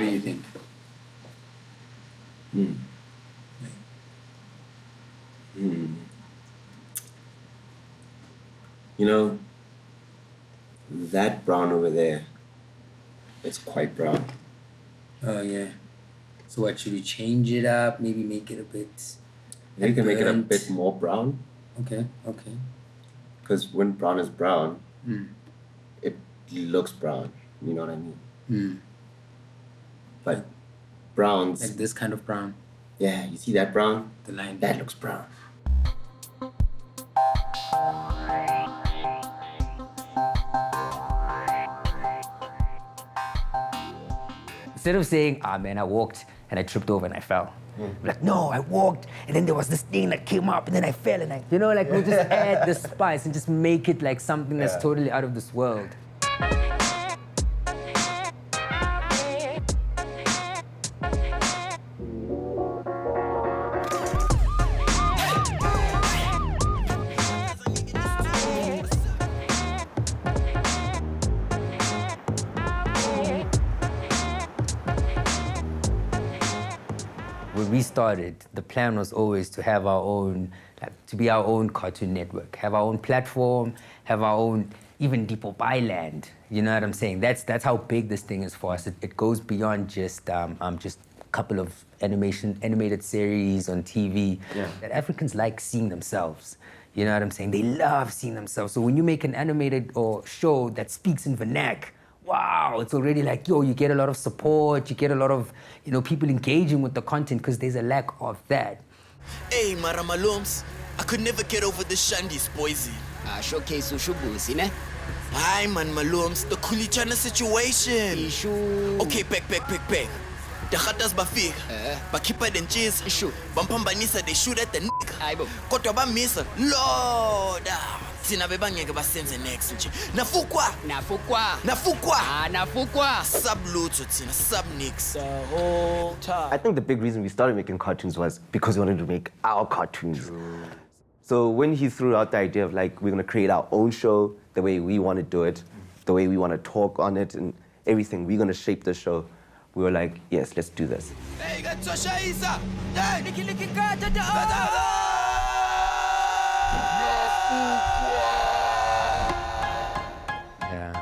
do you think? You know, that brown over there, it's quite brown. Oh, yeah. So what, should we change it up? Maybe make it a bit... Maybe you can make it a bit more brown. Okay. Because when brown is brown, it looks brown. You know what I mean? But browns... Like this kind of brown? Yeah, you see that brown? The line. That looks brown. Instead of saying, man, I walked and I tripped over and I fell. Like, no, I walked and then there was this thing that came up and then I fell and we'll just add the spice and just make it like something that's totally out of this world. When we started, the plan was always to have our own, to be our own cartoon network, have our own platform, have our own, even Dipopaai land. You know what I'm saying? That's how big this thing is for us. It goes beyond just a couple of animated series on TV. Yeah. That Africans like seeing themselves. You know what I'm saying? They love seeing themselves. So when you make an animated or show that speaks in vernac, wow, it's already like, yo, you get a lot of support, you get a lot of, people engaging with the content because there's a lack of that. Hey, Maramalums, I could never get over the Shandy's poison. Showcase ushubuzi, ne? Hi, man, Malums, the Kulichana situation. Issue. Okay, back. The Khatas bafika, bakhipha the cheese, bampambanisa, they shoot at the Aibo. kodwa bamisa, Lord, thina bebangeke basenze next nje. Nafukwa. Sablutho thina, subnix. The whole time. I think the big reason we started making cartoons was because we wanted to make our cartoons. True. So when he threw out the idea of like, we're going to create our own show, the way we want to do it, the way we want to talk on it and everything, we're going to shape the show. We were like, yes, let's do this. Hey, Gatosha Isa! Hey! Liki kata da. Yeah.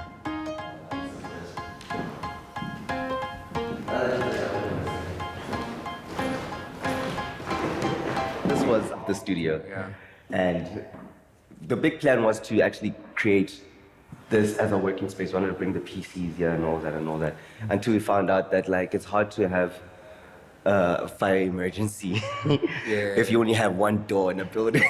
This was the studio. Yeah. And the big plan was to actually create this as a working space. We wanted to bring the PCs here and all that. Until we found out that like it's hard to have a fire emergency if you only have one door in a building.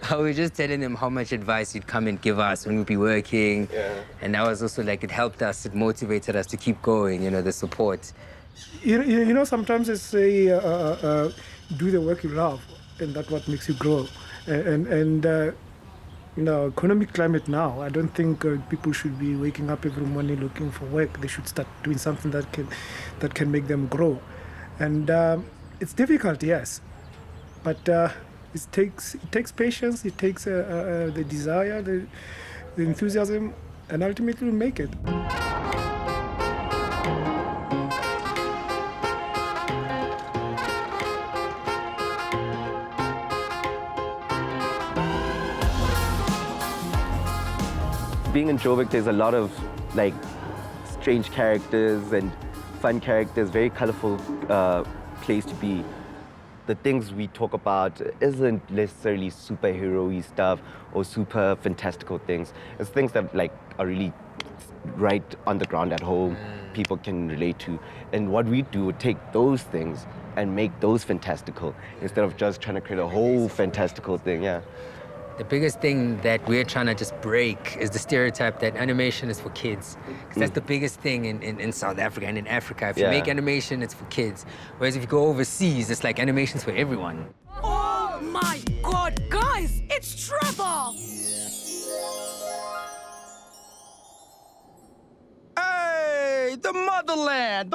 I was just telling them how much advice you'd come and give us when we'd be working. Yeah. And that was also like, it helped us, it motivated us to keep going, the support. Sometimes they say, do the work you love, and that's what makes you grow. Economic climate now, I don't think people should be waking up every morning looking for work. They should start doing something that can make them grow. And it's difficult, yes, but it takes patience. It takes the desire, the enthusiasm, and ultimately we'll make it. Being in Joburg, there's a lot of like strange characters and fun characters, very colorful place to be. The things we talk about isn't necessarily superhero-y stuff or super fantastical things. It's things that like are really right on the ground at home, people can relate to. And what we do, take those things and make those fantastical instead of just trying to create a whole fantastical thing, yeah. The biggest thing that we're trying to just break is the stereotype that animation is for kids. Because that's the biggest thing in South Africa and in Africa. If you make animation, it's for kids. Whereas if you go overseas, it's like animation's for everyone. Oh my God, guys, it's Trevor! Hey, the motherland!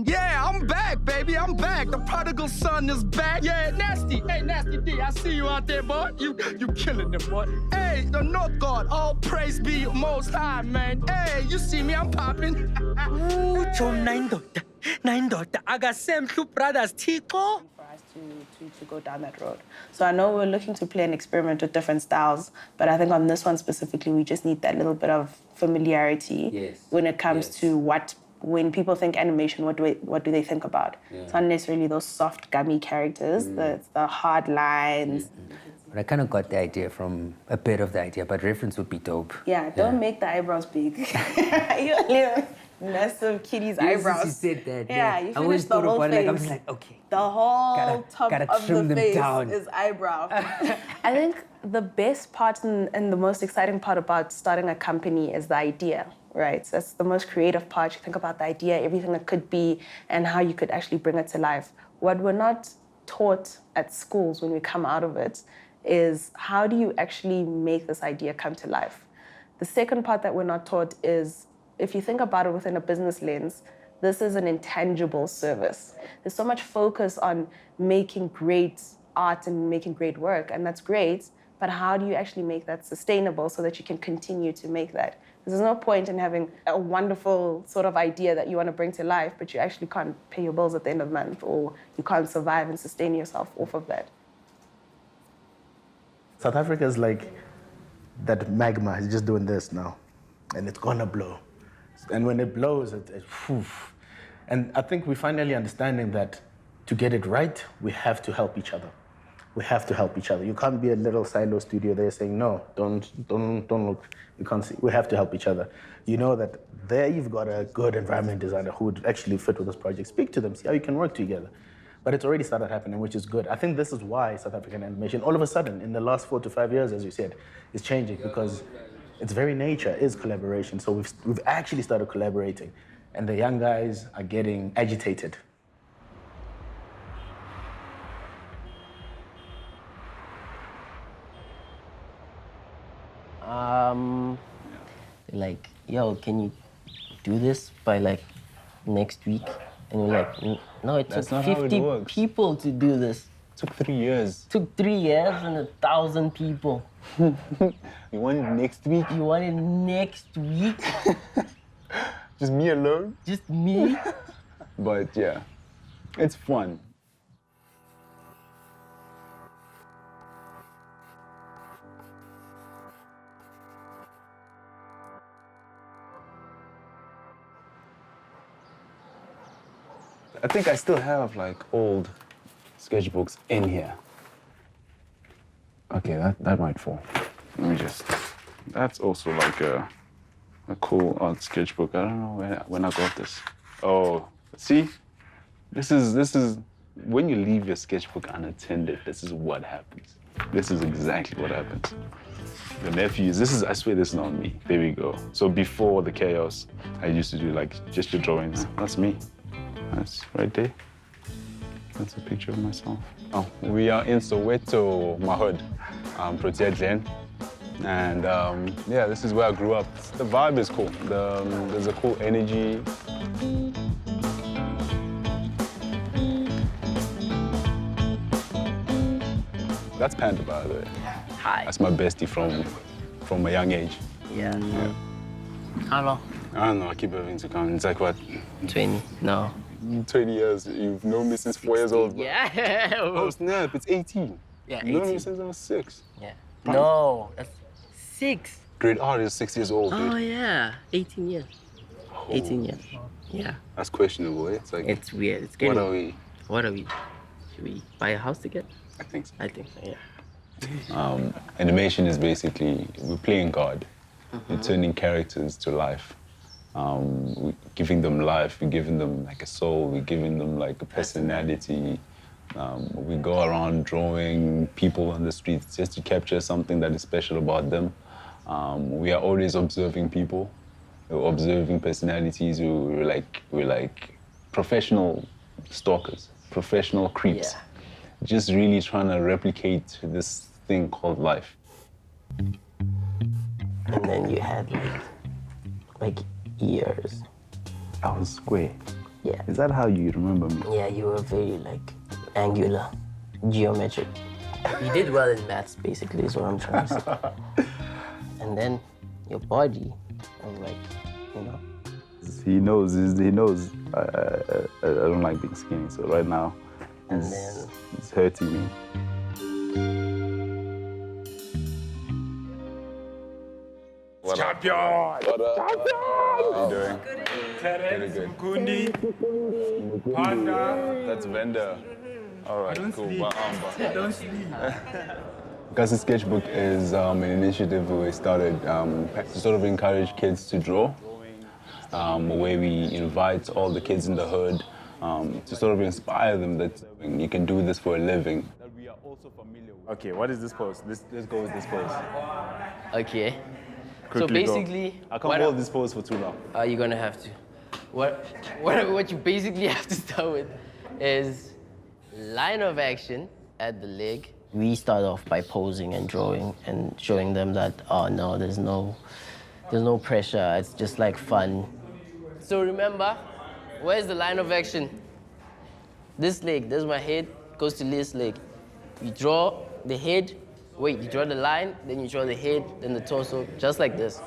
Yeah, I'm back, baby! baby, I'm back. The prodigal son is back. Yeah, Nasty. Hey, Nasty D, I see you out there, boy. You killing them, boy. Hey, the North God, all praise be most high, man. Hey, you see me, I'm popping. Utsho nayindoda akasemhlu brothers Thixo. For us to go down that road. So I know we're looking to play and experiment with different styles, but I think on this one specifically, we just need that little bit of familiarity when it comes to when people think animation, what do they think about? It's not necessarily those soft, gummy characters, the hard lines. But I kind of got the idea from a bit of the idea, but reference would be dope. Yeah, don't make the eyebrows big. You live massive kitty's eyebrows. You said that. Yeah, you finish the whole face. Like, I was like, okay. The whole top of trim the them face down. is eyebrow. I think the best part and the most exciting part about starting a company is the idea, right? So that's the most creative part. You think about the idea, everything it could be, and how you could actually bring it to life. What we're not taught at schools when we come out of it is how do you actually make this idea come to life? The second part that we're not taught is, if you think about it within a business lens, this is an intangible service. There's so much focus on making great art and making great work, and that's great, but how do you actually make that sustainable so that you can continue to make that? There's no point in having a wonderful sort of idea that you want to bring to life, but you actually can't pay your bills at the end of the month, or you can't survive and sustain yourself off of that. South Africa is like that magma is just doing this now, and it's gonna blow. And when it blows, whew. And I think we're finally understanding that to get it right, we have to help each other. We have to help each other. You can't be a little silo studio there saying, no, don't look. You can't see. We have to help each other. You know that there you've got a good environment designer who would actually fit with this project. Speak to them, see how you can work together. But it's already started happening, which is good. I think this is why South African animation, all of a sudden, in the last 4 to 5 years, as you said, is changing, because its very nature is collaboration. So we've actually started collaborating, and the young guys are getting agitated. Like, yo, can you do this by like next week? And you're like, no, it took 50 people to do this. It took 3 years. It took 3 years and 1,000 people. You want it next week? You want it next week? Just me alone? Just me? But yeah, it's fun. I think I still have like old sketchbooks in here. Okay, that might fall. Let me just. That's also like a cool art sketchbook. I don't know when I got this. Oh, see, this is when you leave your sketchbook unattended. This is what happens. This is exactly what happens. The nephews. I swear this is not me. There we go. So before the chaos, I used to do like gesture drawings. That's me. That's right there. That's a picture of myself. Oh, we are in Soweto, my hood, Protea Glen. And yeah, this is where I grew up. The vibe is cool. There's a cool energy. That's Panda, by the way. Hi. That's my bestie from a young age. Yeah. How long? I don't know, I keep having to count. It's like what? 20, no. 20 years. You've known me since 4 years old. Yeah. Oh, snap, it's 18. Yeah, 18. You've known me 18. since I was 6. Yeah. No, that's 6. Grade R is 6 years old, dude. Oh, yeah. 18 years. 18 years. Yeah. That's questionable, eh? It's like... It's weird. It's getting... What are we? Should we buy a house together? I think so. I think so, yeah. Animation is basically, we're playing God. We're turning characters to life. We're giving them life, we're giving them like a soul, we're giving them like a personality. We go around drawing people on the streets just to capture something that is special about them. We are always observing people, we're observing personalities. We're like professional stalkers, professional creeps. Yeah. Just really trying to replicate this thing called life. And then you had like ears. I was square. Yeah. Is that how you remember me? Yeah, you were very like angular, geometric. You did well in maths, basically, is what I'm trying to say. And then your body, I'm like, you know. He knows. He knows. I don't like being skinny, so right now, it's hurting me. Champion! What up? How you doing? Terence, Good. Panda. That's Vendor. All right, cool. Don't sleep. Because the Sketchbook is an initiative we started to sort of encourage kids to draw, where we invite all the kids in the hood to sort of inspire them that you can do this for a living. Okay, what is this pose? Let's go with this pose. Okay. Quickly so basically, go. I can't hold this pose for too long. You're gonna have to. What you basically have to start with is line of action at the leg. We start off by posing and drawing and showing them that, oh no, there's no pressure. It's just like fun. So remember, where's the line of action? This leg, there's my head, goes to this leg. You draw the head, wait, you draw the line, then you draw the head, then the torso, just like this.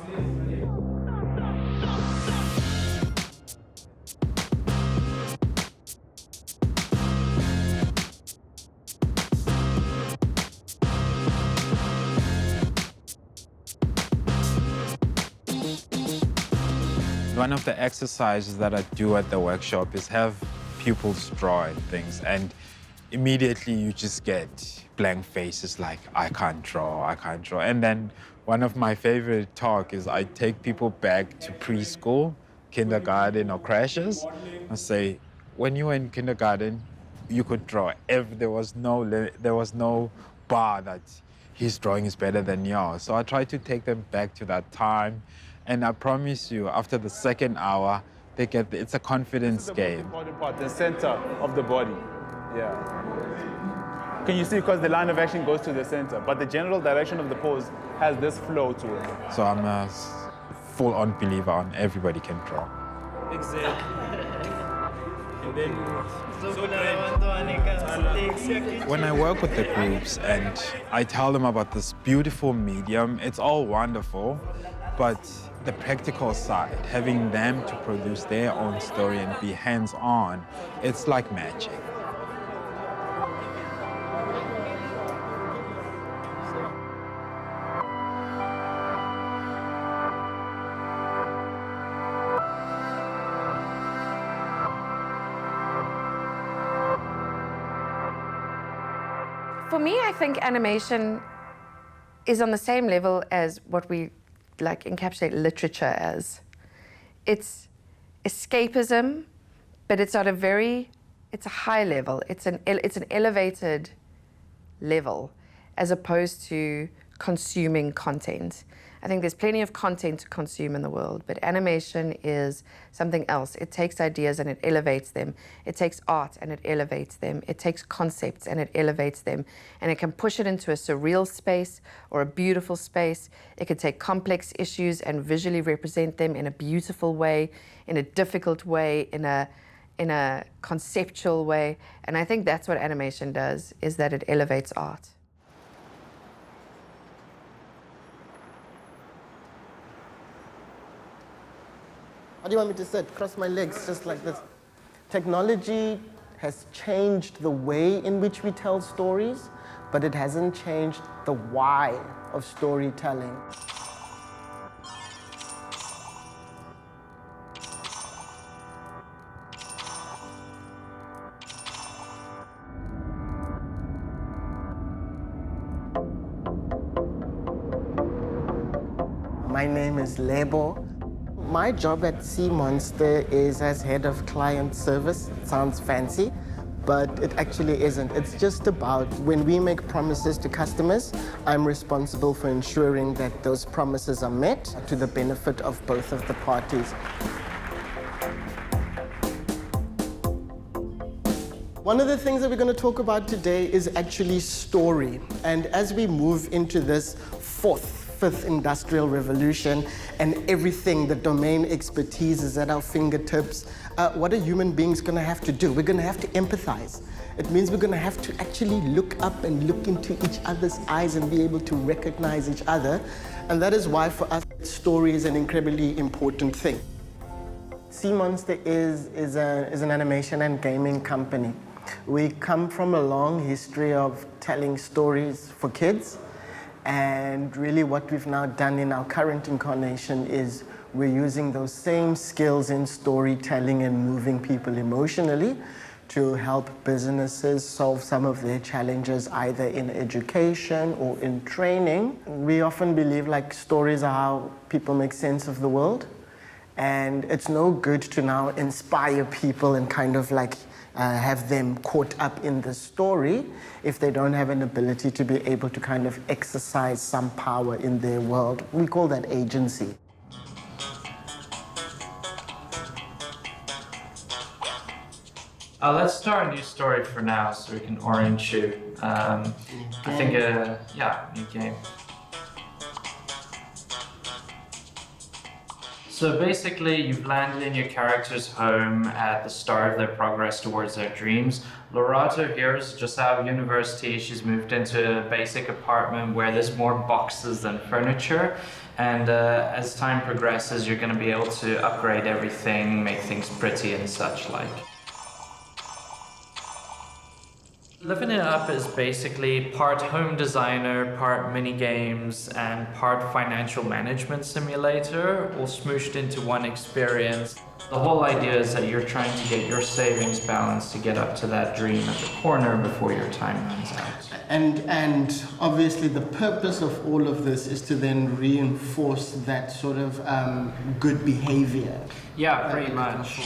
One of the exercises that I do at the workshop is have pupils draw things, and immediately you just get blank faces like, I can't draw. And then one of my favorite talk is I take people back to preschool, kindergarten, or crashes. I say, when you were in kindergarten, you could draw. There was no bar that his drawing is better than yours. So I try to take them back to that time. And I promise you, after the second hour, it's a confidence game. The center of the body. Yeah. Can you see? Because the line of action goes to the center, but the general direction of the pose has this flow to it. So I'm a full-on believer on everybody can draw. Exactly. When I work with the groups and I tell them about this beautiful medium, it's all wonderful, but the practical side, having them to produce their own story and be hands-on, it's like magic. For me, I think animation is on the same level as what we encapsulate literature as. It's escapism, but it's at it's a high level. It's an elevated level as opposed to consuming content. I think there's plenty of content to consume in the world, but animation is something else. It takes ideas and it elevates them. It takes art and it elevates them. It takes concepts and it elevates them. And it can push it into a surreal space or a beautiful space. It can take complex issues and visually represent them in a beautiful way, in a difficult way, in a conceptual way. And I think that's what animation does, is that it elevates art. How do you want me to sit? Cross my legs, just like this. Technology has changed the way in which we tell stories, but it hasn't changed the why of storytelling. My name is Lebo. My job at Sea Monster is as head of client service. It sounds fancy, but it actually isn't. It's just about when we make promises to customers, I'm responsible for ensuring that those promises are met to the benefit of both of the parties. One of the things that we're going to talk about today is actually story. And as we move into this fourth fifth industrial revolution and everything, the domain expertise is at our fingertips. What are human beings going to have to do? We're going to have to empathize. It means we're going to have to actually look up and look into each other's eyes and be able to recognize each other. And that is why for us, story is an incredibly important thing. Sea Monster is an animation and gaming company. We come from a long history of telling stories for kids. And really what we've now done in our current incarnation is we're using those same skills in storytelling and moving people emotionally to help businesses solve some of their challenges, either in education or in training. We often believe like stories are how people make sense of the world. And it's no good to now inspire people and kind of like have them caught up in the story if they don't have an ability to be able to kind of exercise some power in their world. We call that agency. Let's start a new story for now so we can orient you. I think, yeah, new game. So basically, you've landed in your character's home at the start of their progress towards their dreams. Lorato here is just out of university. She's moved into a basic apartment where there's more boxes than furniture. And as time progresses, you're going to be able to upgrade everything, make things pretty and such like. Living It Up is basically part home designer, part mini games, and part financial management simulator, all smooshed into one experience. The whole idea is that you're trying to get your savings balance to get up to that dream at the corner before your time runs out. And obviously the purpose of all of this is to then reinforce that sort of good behavior. Yeah, pretty much.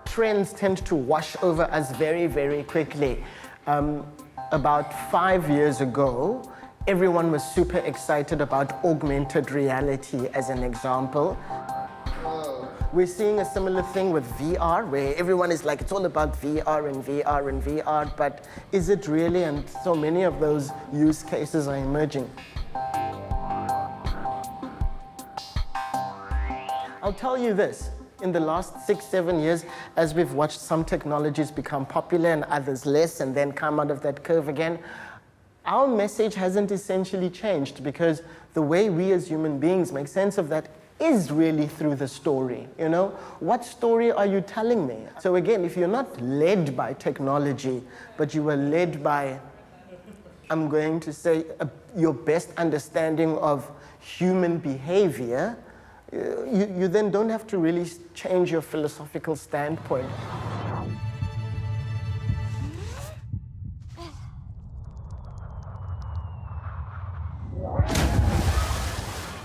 Trends tend to wash over us very, very quickly. About 5 years ago, everyone was super excited about augmented reality as an example. We're seeing a similar thing with VR, where everyone is like, it's all about VR and VR and VR, but is it really? And so many of those use cases are emerging. I'll tell you this. In the last 6-7 years, as we've watched some technologies become popular and others less and then come out of that curve again, our message hasn't essentially changed because the way we as human beings make sense of that is really through the story, you know? What story are you telling me? So again, if you're not led by technology, but you were led by, I'm going to say, your best understanding of human behavior, you then don't have to really change your philosophical standpoint.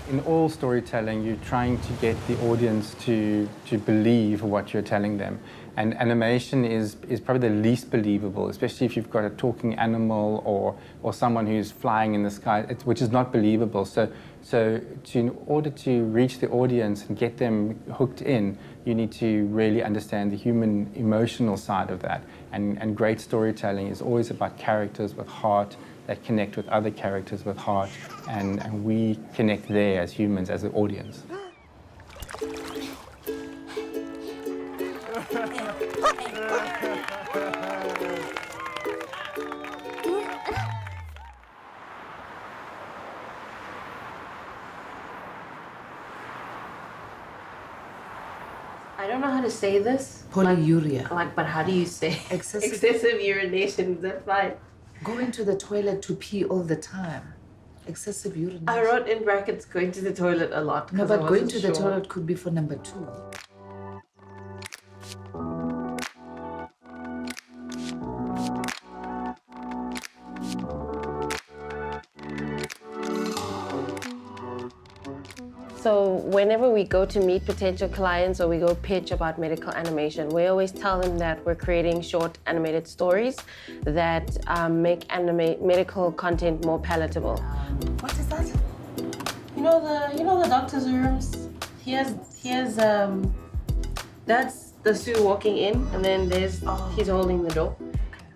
In all storytelling, you're trying to get the audience to believe what you're telling them. And animation is probably the least believable, especially if you've got a talking animal or someone who's flying in the sky, which is not believable. So in order to reach the audience and get them hooked in, you need to really understand the human emotional side of that. And great storytelling is always about characters with heart that connect with other characters with heart, and we connect there as humans, as an audience. I don't know how to say this. Polyuria. But how do you say excessive urination? That's fine. Going to the toilet to pee all the time. Excessive urination. I wrote in brackets going to the toilet a lot. No, but going to the toilet could be for number 2. So whenever we go to meet potential clients or we go pitch about medical animation, we always tell them that we're creating short animated stories that make medical content more palatable. What is that? You know the doctor's rooms? Here's that's the Sue walking in, and then he's holding the door.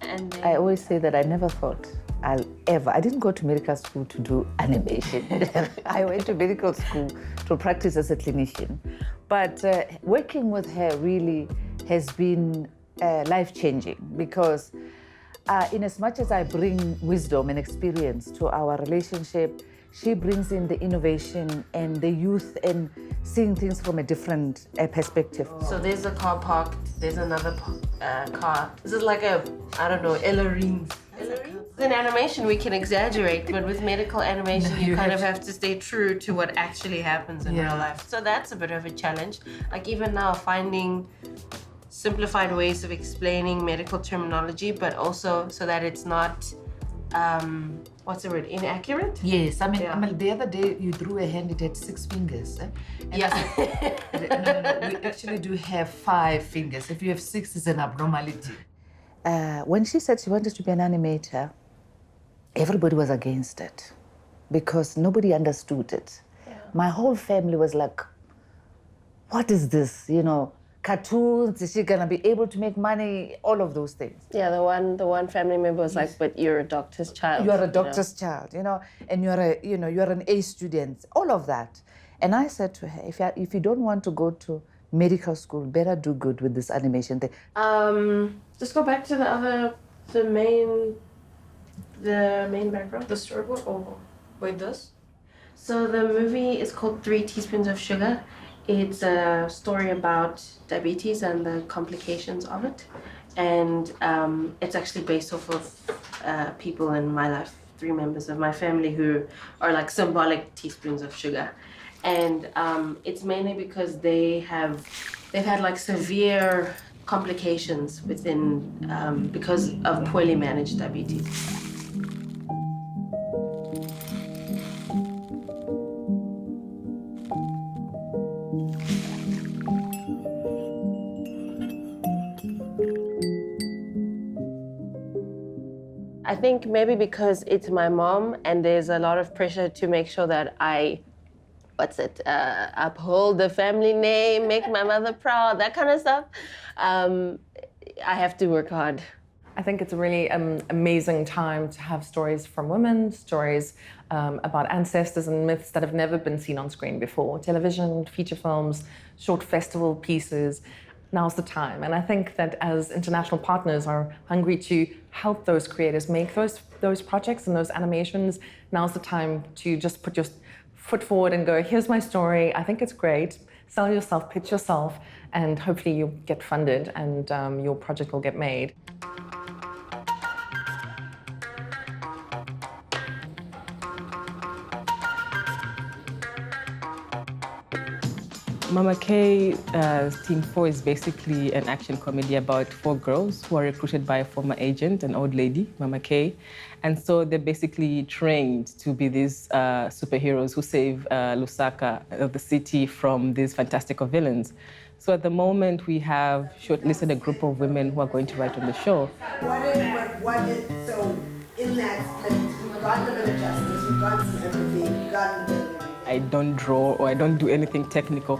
And then, I always say that I never thought I didn't go to medical school to do animation. I went to medical school to practice as a clinician. But working with her really has been life-changing because in as much as I bring wisdom and experience to our relationship, she brings in the innovation and the youth and seeing things from a different perspective. So there's a car parked, there's another car. This is like a, I don't know, Ellerines. In animation, we can exaggerate, but with medical animation, you kind of have to stay true to what actually happens in real life. So that's a bit of a challenge. Like even now, finding simplified ways of explaining medical terminology, but also so that it's not, what's the word, inaccurate? Yes, I mean, the other day you drew a hand, it had 6 fingers. Eh? And I said, no, we actually do have 5 fingers. If you have 6, it's an abnormality. When she said she wanted to be an animator, everybody was against it because nobody understood it. Yeah. My whole family was like, what is this? You know, cartoons, is she gonna be able to make money? All of those things. Yeah, the one family member was like, but you're a doctor's child. You're a doctor's child, you know, and you're an A student, all of that. And I said to her, if you don't want to go to medical school, better do good with this animation thing. Just go back to the main background, the storyboard, or wait, this? So the movie is called 3 Teaspoons of Sugar. It's a story about diabetes and the complications of it. And it's actually based off of people in my life, 3 members of my family who are like symbolic teaspoons of sugar. And it's mainly because they've had like severe complications within because of poorly managed diabetes. I think maybe because it's my mom and there's a lot of pressure to make sure that I uphold the family name, make my mother proud, that kind of stuff. I have to work hard. I think it's a really amazing time to have stories from women, stories about ancestors and myths that have never been seen on screen before. Television, feature films, short festival pieces. Now's the time. And I think that as international partners are hungry to help those creators make those projects and those animations, now's the time to just put your foot forward and go, here's my story, I think it's great, sell yourself, pitch yourself, and hopefully you'll get funded and your project will get made. Mama K, Team 4 is basically an action comedy about 4 girls who are recruited by a former agent, an old lady, Mama K. And so they're basically trained to be these superheroes who save Lusaka, the city, from these fantastical villains. So at the moment, we have shortlisted a group of women who are going to write on the show. So in that split, we've got a bit of justice, we've got some empathy, we've got a bit of everything. I don't draw or I don't do anything technical,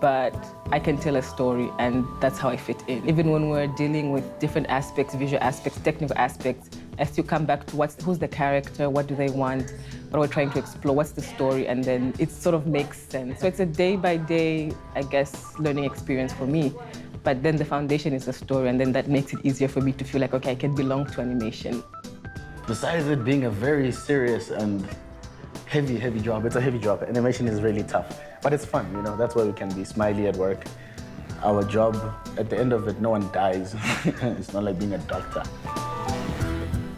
but I can tell a story, and that's how I fit in. Even when we're dealing with different aspects, visual aspects, technical aspects, as you come back to who's the character, what do they want, what we're trying to explore, what's the story, and then it sort of makes sense. So it's a day-by-day, I guess, learning experience for me. But then the foundation is the story, and then that makes it easier for me to feel like, okay, I can belong to animation. Besides it being a very serious and heavy job, it's a heavy job. Animation is really tough, but it's fun, you know, that's why we can be smiley at work. Our job, at the end of it, no one dies. It's not like being a doctor.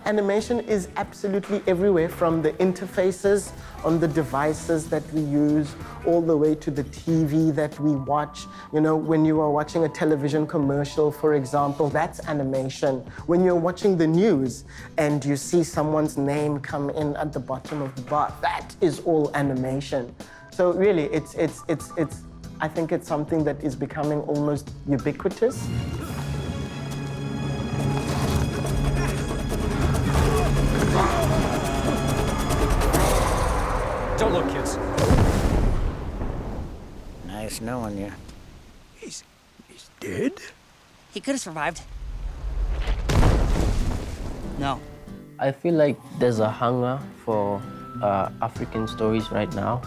Animation is absolutely everywhere, from the interfaces on the devices that we use, all the way to the TV that we watch. You know, when you are watching a television commercial, for example, that's animation. When you're watching the news and you see someone's name come in at the bottom of the bar, that is all animation. So really, I think it's something that is becoming almost ubiquitous. Don't look, kids. snow on you. He's dead? He could have survived. No. I feel like there's a hunger for African stories right now,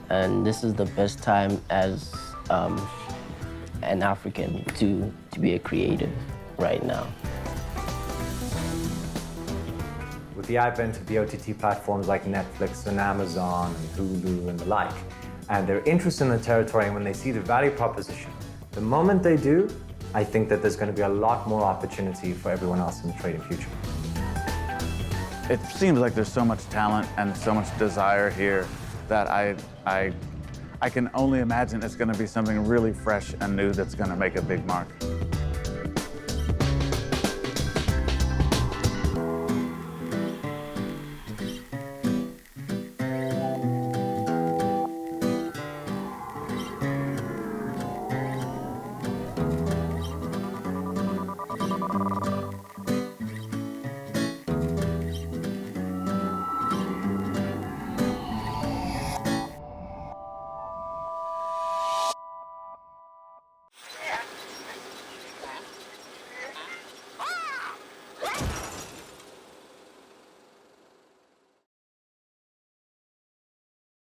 and this is the best time as an African to be a creative right now. With the advent of the OTT platforms like Netflix and Amazon and Hulu and the like, and their interest in the territory, and when they see the value proposition, the moment they do, I think that there's going to be a lot more opportunity for everyone else in the trading future. It seems like there's so much talent and so much desire here that I can only imagine it's going to be something really fresh and new that's going to make a big mark.